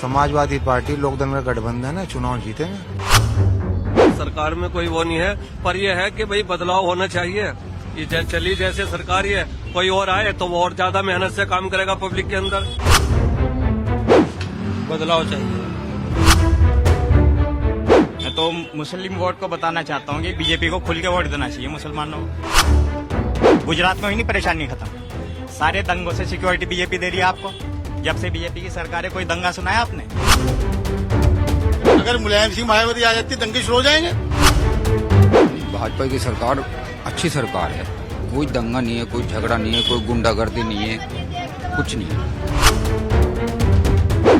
Samajwadi party Lokdal का गठबंधन है, चुनाव जीतेंगे। सरकार में कोई वो नहीं है, पर यह है कि भाई बदलाव होना चाहिए। ये चली जैसे सरकार है, कोई और आए तो वो और ज्यादा मेहनत से काम करेगा पब्लिक के अंदर। बदलाव चाहिए। मैं तो मुस्लिम वोट को बताना चाहता हूँ कि बीजेपी को खुल के वोट देना चाहिए मुसलमानों को। गुजरात में ही नहीं परेशानी खत्म, सारे दंगों से सिक्योरिटी बीजेपी दे रही है आपको। जब से बीजेपी की सरकार है, कोई दंगा सुना है आपने? अगर मुलायम सिंह मायावती आ जाती दंगे शुरू हो जाएंगे। भाजपा की सरकार अच्छी सरकार है, कोई दंगा नहीं है, कोई झगड़ा नहीं है, कोई गुंडागर्दी नहीं है, कुछ नहीं है।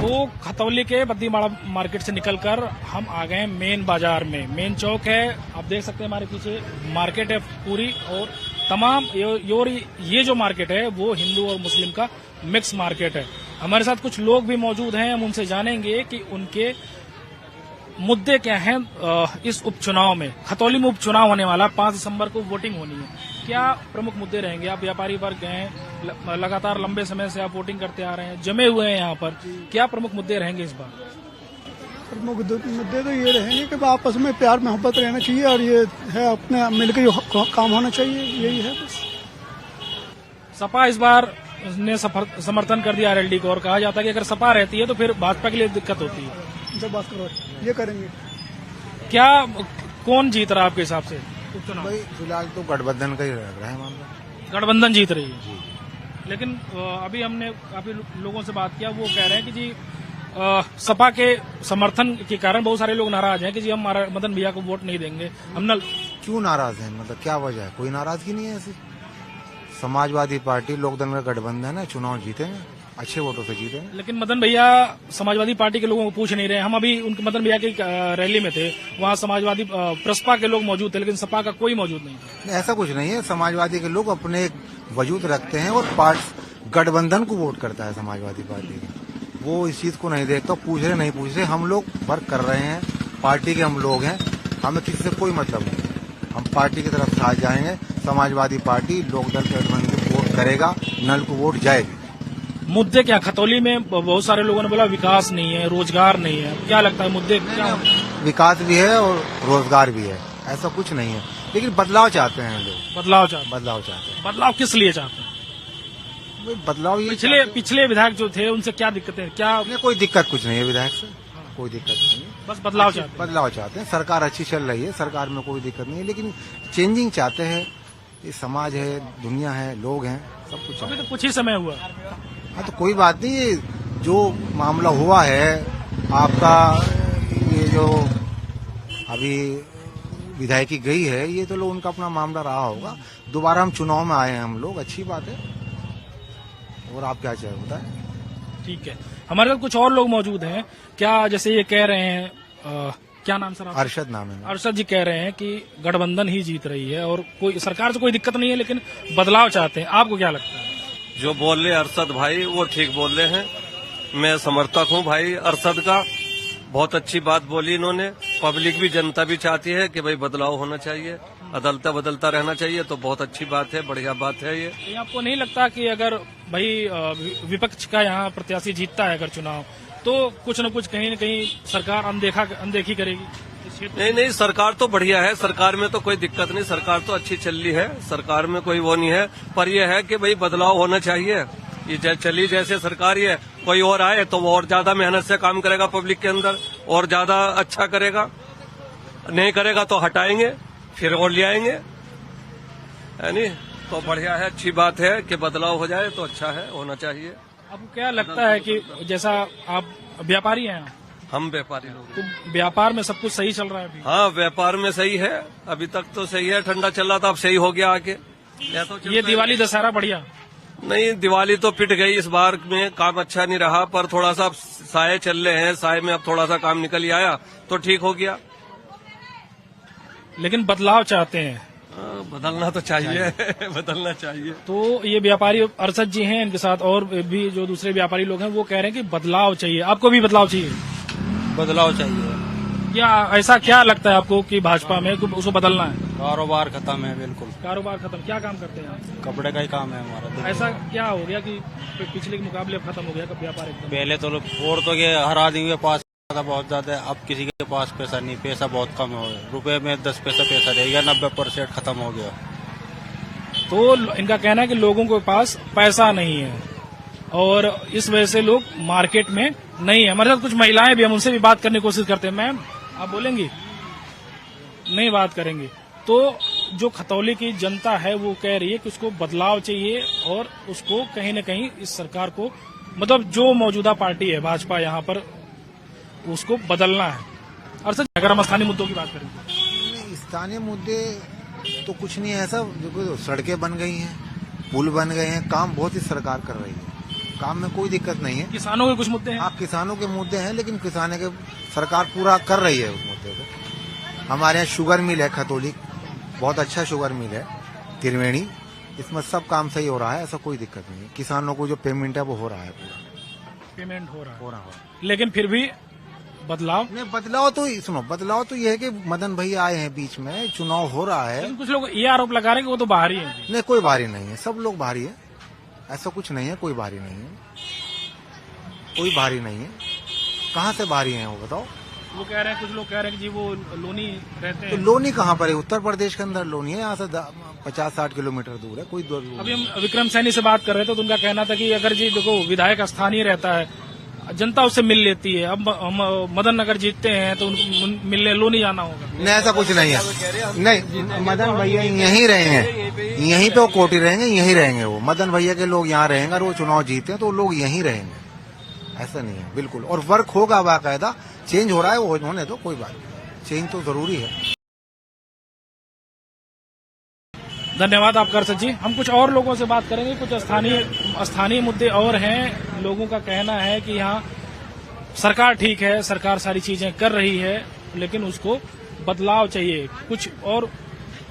तो खतौली के बद्दीमाड़ा मार्केट से निकलकर हम आ गए मेन बाजार में। मेन चौक है, आप देख सकते हैं हमारे पीछे मार्केट है पूरी, और तमाम ये जो मार्केट है वो हिंदू और मुस्लिम का मिक्स मार्केट है। हमारे साथ कुछ लोग भी मौजूद हैं, हम उनसे जानेंगे कि उनके मुद्दे क्या हैं इस उपचुनाव में। खतौली में उपचुनाव होने वाला 5 दिसंबर को वोटिंग होनी है, क्या प्रमुख मुद्दे रहेंगे? आप व्यापारी वर्ग हैं, लगातार लंबे समय से आप वोटिंग करते आ रहे हैं, जमे हुए हैं यहाँ पर, क्या प्रमुख मुद्दे रहेंगे इस बार? प्रमुख मुद्दे तो ये रहेंगे कि आपस में प्यार मोहब्बत रहना चाहिए, और ये है अपने मिलकर काम होना चाहिए, यही है बस। सपा इस बार ने समर्थन कर दिया आरएलडी को, और कहा जाता है कि अगर सपा रहती है तो फिर भाजपा के लिए दिक्कत होती है। जब बात करो ये करेंगे। क्या कौन जीत रहा है आपके हिसाब से उपचुनाव? भाई फिलहाल तो गठबंधन का ही लग रहा है मामला। गठबंधन जीत रही है, लेकिन अभी हमने काफी लोगों से बात किया, वो कह रहे हैं कि जी सपा के समर्थन के कारण बहुत सारे लोग नाराज हैं कि जी हम मदन भैया को वोट नहीं देंगे। हम क्यों नाराज हैं, मतलब क्या वजह है? कोई नाराजगी नहीं है ऐसी। समाजवादी पार्टी लोकदल का गठबंधन है, चुनाव जीतेंगे, अच्छे वोटों से जीतेंगे। लेकिन मदन भैया समाजवादी पार्टी के लोगों को पूछ नहीं रहे। हम अभी उनके मदन भैया की रैली में थे, वहाँ समाजवादी प्रसपा के लोग मौजूद थे, लेकिन सपा का कोई मौजूद नहीं था। ऐसा कुछ नहीं है, समाजवादी के लोग अपने एक वजूद रखते हैं और गठबंधन को वोट करता है समाजवादी पार्टी की। वो इस चीज को नहीं देखता, पूछ रहे नहीं पूछ रहे, हम लोग वर्क कर रहे हैं, पार्टी के हम लोग हैं, हमें किसी से कोई मतलब नहीं है। हम पार्टी की तरफ साथ जाएंगे, समाजवादी पार्टी लोकदल के गठबंधन को वोट करेगा, नल को वोट जाएगी। मुद्दे क्या? खतौली में बहुत सारे लोगों ने बोला विकास नहीं है, रोजगार नहीं है, क्या लगता है मुद्दे क्या? विकास भी है और रोजगार भी है, ऐसा कुछ नहीं है, लेकिन बदलाव चाहते हैं लोग। बदलाव चाहते हैं। बदलाव किस लिए चाहते हैं? बदलाव ये पिछले विधायक जो थे उनसे क्या दिक्कतें? क्या कोई दिक्कत कुछ नहीं है विधायक से, कोई दिक्कत नहीं है, बस बदलाव चाहते हैं। सरकार अच्छी चल रही है, सरकार में कोई दिक्कत नहीं है, लेकिन चेंजिंग चाहते हैं। ये समाज है, दुनिया है, लोग हैं, सब कुछ। अभी तो कुछ ही समय हुआ। हाँ तो कोई बात नहीं, जो मामला हुआ है आपका, ये जो अभी विधायकी गई है, ये तो लोग उनका अपना मामला रहा होगा। दोबारा हम चुनाव में आए हैं हम लोग, अच्छी बात है। और आप क्या चाहे बताएं? ठीक है, हमारे साथ कुछ और लोग मौजूद हैं। क्या जैसे ये कह रहे हैं, क्या नाम सर? अरशद नाम है। अरशद जी कह रहे हैं कि गठबंधन ही जीत रही है और कोई सरकार से कोई दिक्कत नहीं है, लेकिन बदलाव चाहते हैं। आपको क्या लगता है? जो बोल रहे अरशद भाई वो ठीक बोल रहे हैं, मैं समर्थक हूँ भाई अरशद का। बहुत अच्छी बात बोली इन्होंने। पब्लिक भी, जनता भी चाहती है कि भाई बदलाव होना चाहिए, बदलता रहना चाहिए, तो बहुत अच्छी बात है, बढ़िया बात है ये। तो आपको नहीं लगता कि अगर भाई विपक्ष का यहाँ प्रत्याशी जीतता है अगर चुनाव, तो कुछ न कुछ कहीं न कहीं सरकार अनदेखी करेगी? नहीं, सरकार तो बढ़िया है, सरकार में तो कोई दिक्कत नहीं, सरकार तो अच्छी चल रही है, सरकार में कोई वो नहीं है, पर यह है कि भाई बदलाव होना चाहिए। ये चली जैसे सरकार है, कोई और आए तो वो और ज्यादा मेहनत से काम करेगा पब्लिक के अंदर, और ज्यादा अच्छा करेगा। नहीं करेगा तो हटाएंगे, फिर और ले आएंगे, है नहीं? तो बढ़िया है, अच्छी बात है कि बदलाव हो जाए तो अच्छा है, होना चाहिए। आपको क्या लगता है कि जैसा आप व्यापारी हैं, हम व्यापारी लोग, तो व्यापार में सब कुछ सही चल रहा है अभी? हाँ, व्यापार में सही है, अभी तक तो सही है। ठंडा चल रहा था, अब सही हो गया आके। ये दिवाली दशहरा बढ़िया नहीं, दिवाली तो पिट गई इस बार में, काम अच्छा नहीं रहा, पर थोड़ा सा साये चल रहे हैं, साये में अब थोड़ा सा काम निकल आया तो ठीक हो गया। लेकिन बदलाव चाहते हैं। बदलना तो चाहिए बदलना चाहिए। तो ये व्यापारी अरशद जी हैं, इनके साथ और भी जो दूसरे व्यापारी लोग हैं, वो कह रहे हैं कि बदलाव चाहिए। आपको भी बदलाव चाहिए? बदलाव चाहिए। क्या ऐसा क्या लगता है आपको कि भाजपा में उसको बदलना है? कारोबार खत्म है बिल्कुल। कारोबार खत्म। क्या काम करते हैं आप? कपड़े का ही काम है हमारा। ऐसा क्या हो गया कि पिछले के मुकाबले अब खत्म हो गया व्यापार एकदम? पहले तो औरतों के हर आदमी के पास पैसा बहुत ज्यादा है, अब किसी के पास पैसा नहीं, पैसा बहुत कम हो गया। रुपए में 10 पैसा रह गया, 90% खत्म हो गया। तो इनका कहना है कि लोगों के पास पैसा नहीं है और इस वजह से लोग मार्केट में नहीं है। हमारे साथ कुछ महिलाएं भी, हम उनसे भी बात करने की कोशिश करते हैं। मैम, आप बोलेंगी? नहीं बात करेंगे। तो जो खतौली की जनता है वो कह रही है कि उसको बदलाव चाहिए और उसको कहीं न कहीं इस सरकार को, मतलब जो मौजूदा पार्टी है भाजपा, यहाँ पर उसको बदलना है। और सर, अगर हम स्थानीय मुद्दों की बात करें, स्थानीय मुद्दे तो कुछ नहीं है ऐसा। देखो, सड़कें बन गई हैं, पुल बन गए हैं, काम बहुत ही सरकार कर रही है, काम में कोई दिक्कत नहीं है। किसानों के कुछ मुद्दे हैं? हाँ, किसानों के मुद्दे हैं, लेकिन किसानों के सरकार पूरा कर रही है उस मुद्दे को। हमारे यहाँ शुगर मिल है खतौली, बहुत अच्छा शुगर मिल है त्रिवेणी, इसमें सब काम सही हो रहा है, ऐसा कोई दिक्कत नहीं है। किसानों को जो पेमेंट है वो हो रहा है, पूरा पेमेंट हो रहा है। हो रहा है। लेकिन फिर भी बदलाव नहीं, बदलाव तो सुनो, बदलाव तो ये है कि मदन भैया आए हैं बीच में, चुनाव हो रहा है। लेकिन कुछ लोग ये आरोप लगा रहे हैं कि वो तो बाहरी है। नहीं, कोई बाहरी नहीं है, सब लोग बाहरी है, ऐसा कुछ नहीं है, कोई बाहरी नहीं है, कोई बाहरी नहीं है। कहाँ से बाहरी है वो बताओ? वो कह रहे हैं, कुछ लोग कह रहे हैं कि जी वो लोनी रहते तो हैं। लोनी कहाँ पर है? उत्तर प्रदेश के अंदर लोनी है, यहाँ से 50-60 किलोमीटर दूर है, कोई दूर। अभी हम विक्रम सैनी से बात कर रहे थे तो उनका कहना था कि अगर जी देखो विधायक स्थानीय रहता है, जनता उससे मिल लेती है। अब हम मदन नगर जीतते हैं तो उनको मिलने लोनी जाना होगा। नहीं, ऐसा कुछ नहीं है। नहीं, मदन भैया यहीं रहेंगे, यहीं पे वो कोटी रहेंगे, यहीं रहेंगे वो। मदन भैया के लोग यहाँ रहेंगे और वो चुनाव जीते हैं तो वो लोग यहीं रहेंगे, ऐसा नहीं है बिल्कुल। और वर्क होगा बाकायदा, चेंज हो रहा है, वो होने दो, कोई बात नहीं, चेंज तो जरूरी है। धन्यवाद आपका सर जी। हम कुछ और लोगों से बात करेंगे, कुछ स्थानीय मुद्दे और हैं। लोगों का कहना है कि यहाँ सरकार ठीक है, सरकार सारी चीजें कर रही है, लेकिन उसको बदलाव चाहिए। कुछ और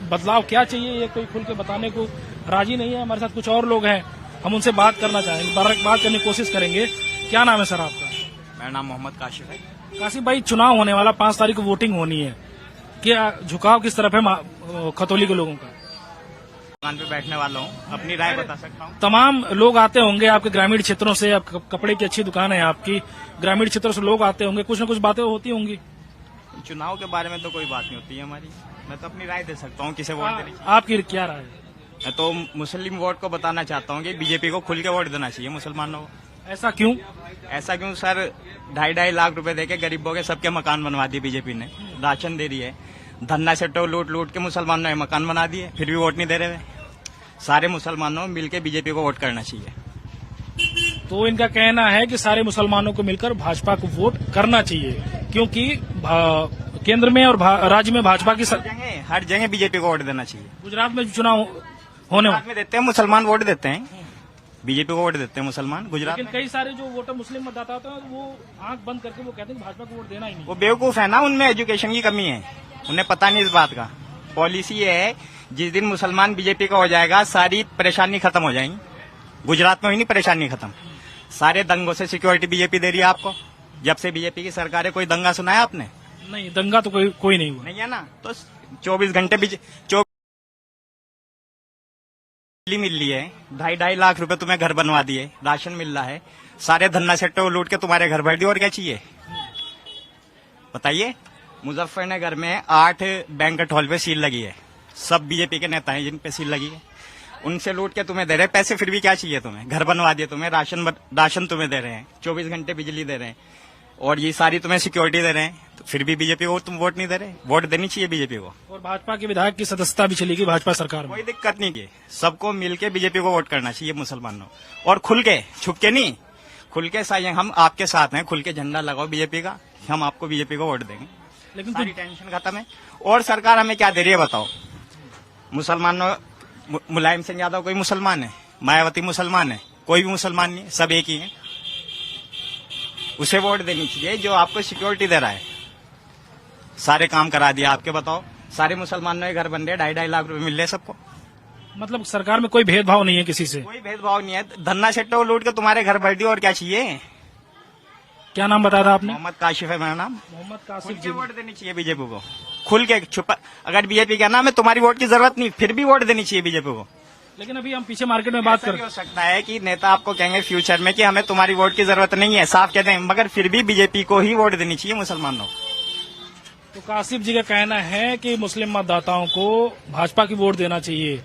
बदलाव क्या चाहिए ये कोई खुल के बताने को राजी नहीं है। हमारे साथ कुछ और लोग हैं, हम उनसे बात करना चाहेंगे, बात करने की कोशिश करेंगे। क्या नाम है सर आपका? मेरा नाम मोहम्मद काशिफ है। काशिफ भाई, चुनाव होने वाला 5 तारीख को वोटिंग होनी है, क्या झुकाव किस तरफ है खतौली के लोगों का? दुकान पे बैठने वाला हूँ, अपनी राय बता सकता हूँ। तमाम लोग आते होंगे आपके ग्रामीण क्षेत्रों से, आप कपड़े की अच्छी दुकान है आपकी, ग्रामीण क्षेत्रों से लोग आते होंगे, कुछ न कुछ बातें होती होंगी। चुनाव के बारे में तो कोई बात नहीं होती है हमारी, मैं तो अपनी राय दे सकता हूँ किसे वोट देनी चाहिए। आपकी क्या राय है? मैं तो मुस्लिम वोट को बताना चाहता हूँ कि बीजेपी को खुल के वोट देना चाहिए मुसलमानों को। ऐसा क्यों? ऐसा क्यों सर? 2.5 लाख रुपए देके गरीबों के सबके मकान बनवा दिए बीजेपी ने, राशन दे रही है, धन्ना सेटो लूट के मुसलमानों ने मकान बना दिए, फिर भी वोट नहीं दे रहे। सारे मुसलमानों मिलकर बीजेपी को वोट करना चाहिए। तो इनका कहना है कि सारे मुसलमानों को मिलकर भाजपा को वोट करना चाहिए, क्योंकि केंद्र में और राज्य में भाजपा की हर जगह बीजेपी को वोट देना चाहिए। गुजरात में चुनाव होने में देते हैं मुसलमान वोट देते हैं, बीजेपी को वोट देते हैं मुसलमान गुजरात लेकिन कई सारे जो वोटर मुस्लिम मतदाता होते हैं वो आंख बंद करके वो कहते हैं कि भाजपा को वोट देना ही नहीं। वो बेवकूफ है ना, उनमें एजुकेशन की कमी है, उन्हें पता नहीं इस बात का। पॉलिसी ये है, जिस दिन मुसलमान बीजेपी का हो जाएगा सारी परेशानी खत्म हो जाएंगी। गुजरात में हुई नहीं परेशानी खत्म, सारे दंगों से सिक्योरिटी बीजेपी दे रही है आपको। जब से बीजेपी की सरकार है, कोई दंगा सुना है आपने? नहीं, दंगा तो कोई नहीं हुआ। नहीं है ना, तो 24 घंटे बिजली मिल रही है, 2.5 लाख रुपए तुम्हें घर बनवा दिए, राशन मिल रहा है, सारे धन्ना सेट्टो लूट के तुम्हारे घर भर दिए, और क्या चाहिए बताइए। मुजफ्फरनगर में 8 बैंक्वेट हॉल पे सील लगी है, सब बीजेपी के नेता हैं जिन पे सील लगी है, उनसे लूट के तुम्हें दे रहे हैं पैसे, फिर भी क्या चाहिए तुम्हें? घर बनवा दिए तुम्हें, राशन तुम्हें दे रहे हैं, 24 घंटे बिजली दे रहे हैं, और ये सारी तुम्हें सिक्योरिटी दे रहे हैं, तो फिर भी बीजेपी को तुम वोट नहीं दे रहे। वोट देनी चाहिए बीजेपी को। और भाजपा के विधायक की सदस्यता भी चलेगी भाजपा सरकार में, कोई दिक्कत नहीं है, सबको मिलके बीजेपी को वोट करना चाहिए मुसलमानों, और खुल के, छुप के नहीं, खुल के हम आपके साथ हैं, खुल के झंडा लगाओ बीजेपी का, हम आपको बीजेपी को वोट देंगे, लेकिन सारी टेंशन खत्म है। और सरकार हमें क्या दे रही है बताओ? मुसलमानों, मुलायम सिंह यादव कोई मुसलमान है, मायावती मुसलमान है, कोई भी मुसलमान नहीं, सब एक ही है। उसे वोट देनी चाहिए जो आपको सिक्योरिटी दे रहा है, सारे काम करा दिया आपके। बताओ, सारे मुसलमानों के घर बन रहे, 2.5 लाख रुपए मिल रहे सबको। मतलब सरकार में कोई भेदभाव नहीं है किसी से? कोई भेदभाव नहीं है, धन्ना सेट्टो लूट के तुम्हारे घर भर दिए, और क्या चाहिए? क्या नाम बताया था आपने? मोहम्मद काशिफ है मेरा नाम। मोहम्मद खुल कासिफ के जी। वोट देनी चाहिए बीजेपी को, खुल के छुपा। अगर बीजेपी का नाम है तुम्हारी वोट की जरूरत नहीं, फिर भी वोट देनी चाहिए बीजेपी को। लेकिन अभी हम पीछे मार्केट में बात ऐसा कर भी हो सकता है कि नेता आपको कहेंगे फ्यूचर में कि हमें तुम्हारी वोट की जरूरत नहीं है, साफ कहते हैं, मगर फिर भी बीजेपी को ही वोट देनी चाहिए मुसलमानों को। तो कासिफ जी का कहना है कि मुस्लिम मतदाताओं को भाजपा की वोट देना चाहिए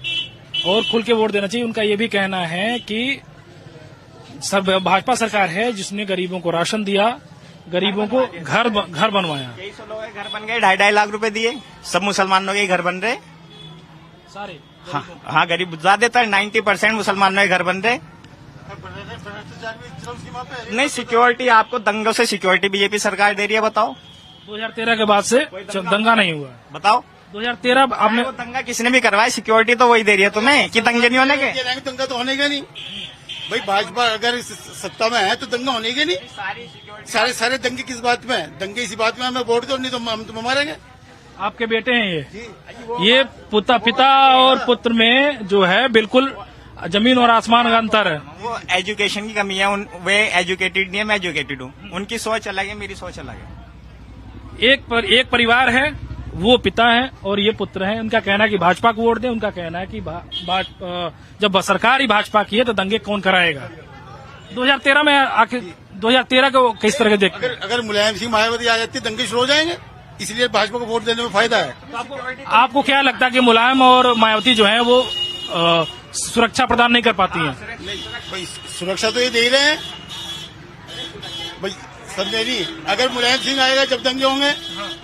और खुल के वोट देना चाहिए। उनका ये भी कहना है कि सब भाजपा सरकार है जिसने गरीबों को राशन दिया, गरीबों को घर बनवाया। 2300 लोगों के घर बन गए, 2.5 लाख रुपए दिए, सब मुसलमानों के घर बन रहे। सारे हाँ गरीब ज्यादातर 90% मुसलमानों के घर बन रहे। नहीं, सिक्योरिटी आपको दंगों से सिक्योरिटी बीजेपी सरकार दे रही है, बताओ। 2013 के बाद से दंगा नहीं हुआ। बताओ 2013 आपने वो दंगा किसने भी करवाया, सिक्योरिटी तो वही दे रही है तुम्हें कि दंगे नहीं होने के। दंगा तो होने का नहीं भाई, भाजपा अगर सत्ता में है तो दंगा होने के नहीं। सारे दंगे किस बात में है? दंगे इसी बात में हमें वोट दो, नहीं तो हम तुम्हें मारेंगे। आपके बेटे हैं ये पिता और पुत्र में जो है बिल्कुल जमीन और आसमान का अंतर है। वो एजुकेशन की कमी है, वे एजुकेटेड नहीं है, मैं एजुकेटेड हूँ। उनकी सोच अलग है, मेरी सोच अलग है। एक परिवार है, वो पिता है और ये पुत्र है। उनका कहना है कि भाजपा को वोट दें। उनका कहना है कि जब सरकार ही भाजपा की है तो दंगे कौन कराएगा। 2013 में आखिर 2013 को किस तरह के देखते हैं? अगर मुलायम सिंह मायावती आ जाती दंगे शुरू हो जाएंगे, इसलिए भाजपा को वोट देने में फायदा है। आपको क्या लगता है कि मुलायम और मायावती जो है वो सुरक्षा प्रदान नहीं कर पाती हैं? भाई सुरक्षा तो ये दे रहे हैं भाई, समझे नहीं। अगर मुलायम सिंह आएगा जब दंगे होंगे,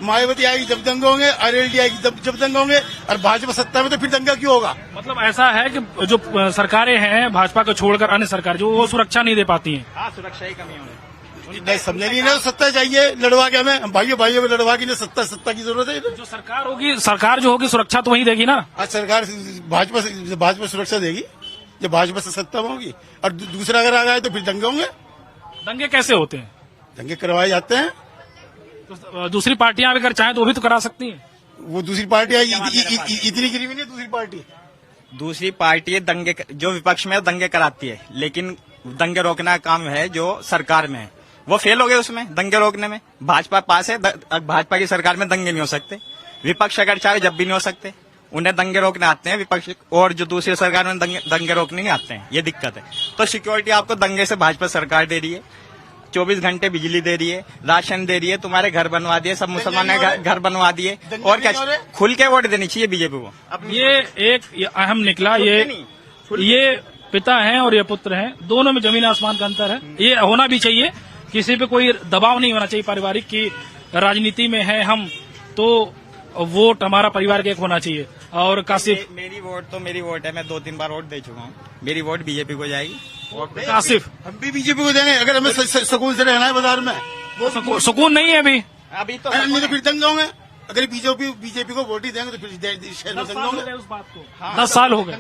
मायावती आएगी जब दंगे होंगे, आरएलडी आएगी जब दंगे होंगे, और भाजपा सत्ता में तो फिर दंगा क्यों होगा? मतलब ऐसा है कि जो सरकारें हैं भाजपा को छोड़कर अन्य सरकार जो वो सुरक्षा नहीं दे पाती हैं। हाँ, सुरक्षा ही कमी होगी। नहीं समझे नहीं ना, सत्ता चाहिए लड़वा के हमें, भाइयों में लड़वा के लिए सत्ता की जरूरत है। जो सरकार होगी, सरकार जो होगी सुरक्षा तो वही देगी ना। आज सरकार भाजपा सुरक्षा देगी जब भाजपा से सत्ता में होगी, और दूसरा अगर आ गया तो फिर दंगे होंगे। दंगे कैसे होते हैं? दंगे करवाए जाते हैं, तो दूसरी पार्टियां अगर चाहें तो वो भी तो करा सकती हैं। वो दूसरी पार्टी इतनी गिरी हुई नहीं। दूसरी पार्टी दंगे जो विपक्ष में दंगे कराती है, लेकिन दंगे रोकना का काम है जो सरकार में है, वो फेल हो गए उसमें, दंगे रोकने में। भाजपा पास है, भाजपा की सरकार में दंगे नहीं हो सकते। विपक्ष अगर चाहे जब भी नहीं हो सकते, उन्हें दंगे रोकने आते हैं विपक्ष, और जो दूसरी सरकार में दंगे रोकने नहीं आते हैं, ये दिक्कत है। तो सिक्योरिटी आपको दंगे से भाजपा सरकार दे रही है, 24 घंटे बिजली दे रही है, राशन दे रही है, तुम्हारे घर बनवा दिए, सब मुसलमान ने घर बनवा दिए, और क्या खुल के वोट देनी चाहिए बीजेपी को। अब ये एक अहम निकला, ये पिता हैं और ये पुत्र हैं, दोनों में जमीन आसमान का अंतर है। ये होना भी चाहिए, किसी पे कोई दबाव नहीं होना चाहिए पारिवारिक की राजनीति में है हम तो वोट हमारा परिवार का एक होना चाहिए। और कासिफ, मेरी वोट है, मैं 2-3 बार वोट दे चुका हूँ, मेरी वोट बीजेपी को जाएगी। कासिफ, हम भी बीजेपी को देंगे अगर हमें सुकून से रहना है बाजार में। वो सुकून नहीं है अभी तो नहीं तो फिर दंगे होंगे। अगर बीजेपी को वोट ही देंगे तो फिर शहर में दंगे होंगे। उस बात को 10 साल हो गए।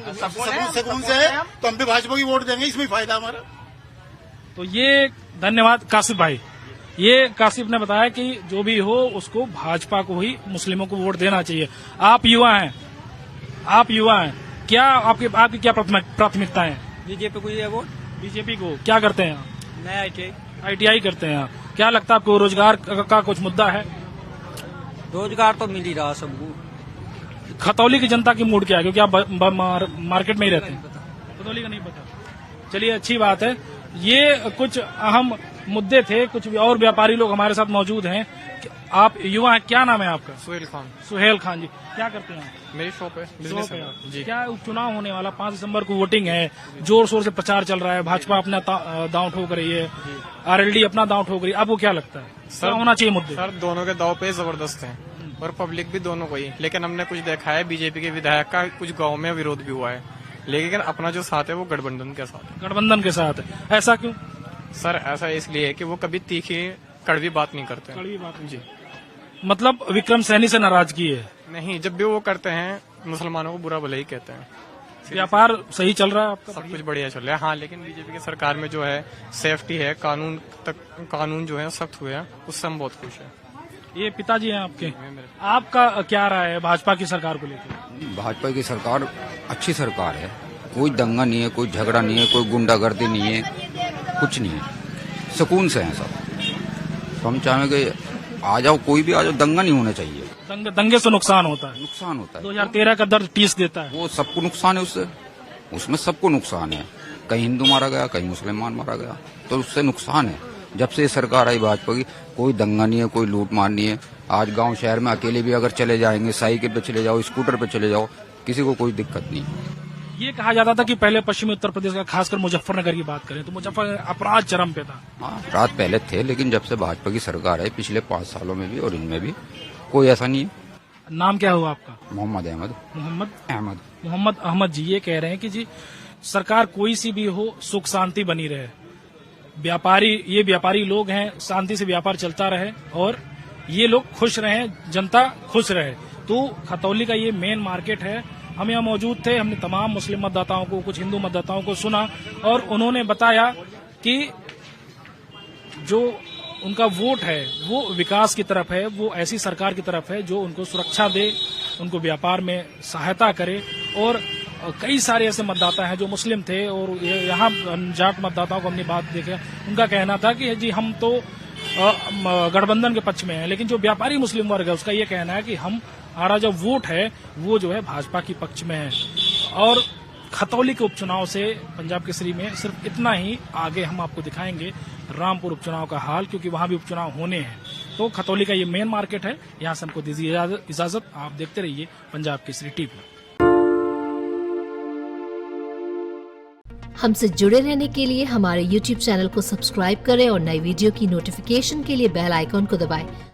सुकून से है तो हम भी भाजपा की वोट देंगे, इसमें फायदा हमारा। तो ये धन्यवाद कासिफ भाई। ये कासिफ ने बताया कि जो भी हो उसको भाजपा को ही मुस्लिमों को वोट देना चाहिए। आप युवा हैं, क्या आपकी क्या प्राथमिकता है? बीजेपी को ये वोट। बीजेपी को। क्या करते हैं आप? मैं ITI करते हैं आप। क्या लगता है आपको रोजगार का कुछ मुद्दा है? रोजगार तो मिल ही रहा सबको। खतौली की जनता की मूड क्या है, क्योंकि आप मार्केट में ही रहते हैं? खतौली का नहीं पता। चलिए, अच्छी बात है। ये कुछ अहम मुद्दे थे। कुछ और व्यापारी लोग हमारे साथ मौजूद हैं। आप युवा हैं, क्या नाम है आपका? सुहेल खान जी। क्या करते हैं आप? मेरी शॉप है, बिजनेस है जी। क्या उपचुनाव होने वाला 5 दिसंबर को वोटिंग है, जोर शोर से प्रचार चल रहा है, भाजपा अपना दांव ठोक रही है, RLD अपना दांव ठोक रही है, आपको क्या लगता है क्या होना चाहिए मुद्दे? सर दोनों के दाव पे जबरदस्त हैं और पब्लिक भी दोनों को ही। लेकिन हमने कुछ देखा है, बीजेपी के विधायक का कुछ गाँव में विरोध भी हुआ है, लेकिन अपना जो साथ है वो गठबंधन के साथ है। गठबंधन के साथ है। ऐसा क्यों? सर ऐसा इसलिए है कि वो कभी तीखी कड़वी बात नहीं करते। कड़वी बात जी। मतलब विक्रम सैनी से नाराजगी है? नहीं, जब भी वो करते हैं मुसलमानों को बुरा भला ही कहते हैं। व्यापार सही चल रहा है आपका? सब कुछ बढ़िया चल रहा है। हाँ, लेकिन बीजेपी की सरकार में जो है सेफ्टी है, कानून जो है सख्त हुए हैं, उससे हम बहुत खुश हैं। ये पिताजी हैं आपके। आपका क्या राय है भाजपा की सरकार को लेकर? भाजपा की सरकार अच्छी सरकार है, कोई दंगा नहीं है, कोई झगड़ा नहीं है, कोई गुंडागर्दी नहीं है, कुछ नहीं है, सुकून से है सब। तो हम चाहेंगे आ जाओ, कोई भी आ जाओ, दंगा नहीं होना चाहिए। दंगे से नुकसान होता है। नुकसान होता है, 2013 का दर्द टीस देता है। वो सबको नुकसान है उससे, उसमें सबको नुकसान है। कहीं हिंदू मारा गया, कहीं मुसलमान मारा गया, तो उससे नुकसान है। जब से ये सरकार आई भाजपा की, कोई दंगा नहीं है, कोई लूट मार नहीं है। आज गांव शहर में अकेले भी अगर चले जाएंगे, साइकिल पे चले जाओ, स्कूटर पे चले जाओ, किसी को कोई दिक्कत नहीं। ये कहा जाता था कि पहले पश्चिमी उत्तर प्रदेश का, खासकर मुजफ्फरनगर की बात करें तो मुजफ्फर अपराध चरम पे था। हाँ, रात पहले थे, लेकिन जब से भाजपा की सरकार है पिछले 5 सालों में भी और इनमें भी कोई ऐसा नहीं है। नाम क्या हुआ आपका? मोहम्मद मोहम्मद अहमद जी ये कह रहे हैं कि जी सरकार कोई सी भी हो, सुख शांति बनी रहे, ये व्यापारी लोग हैं, शांति से व्यापार चलता रहे और ये लोग खुश रहे, जनता खुश रहे। तो खतौली का ये मेन मार्केट है। हम यहाँ मौजूद थे, हमने तमाम मुस्लिम मतदाताओं को, कुछ हिंदू मतदाताओं को सुना और उन्होंने बताया कि जो उनका वोट है वो विकास की तरफ है, वो ऐसी सरकार की तरफ है जो उनको सुरक्षा दे, उनको व्यापार में सहायता करे। और कई सारे ऐसे मतदाता हैं जो मुस्लिम थे और यहाँ जाट मतदाताओं को हमने बात देखा, उनका कहना था कि जी हम तो गठबंधन के पक्ष में हैं, लेकिन जो व्यापारी मुस्लिम वर्ग है उसका ये कहना है कि हमारा जो वोट है वो जो है भाजपा की पक्ष में है। और खतौली के उपचुनाव से पंजाब केसरी में सिर्फ इतना ही, आगे हम आपको दिखाएंगे रामपुर उपचुनाव का हाल, क्योंकि वहां भी उपचुनाव होने हैं। तो खतौली का ये मेन मार्केट है, यहाँ से हमको दीजिए इजाजत। आप देखते रहिए पंजाब केसरी टीवी। हमसे जुड़े रहने के लिए हमारे YouTube चैनल को सब्सक्राइब करें और नई वीडियो की नोटिफिकेशन के लिए बेल आइकॉन को दबाएं।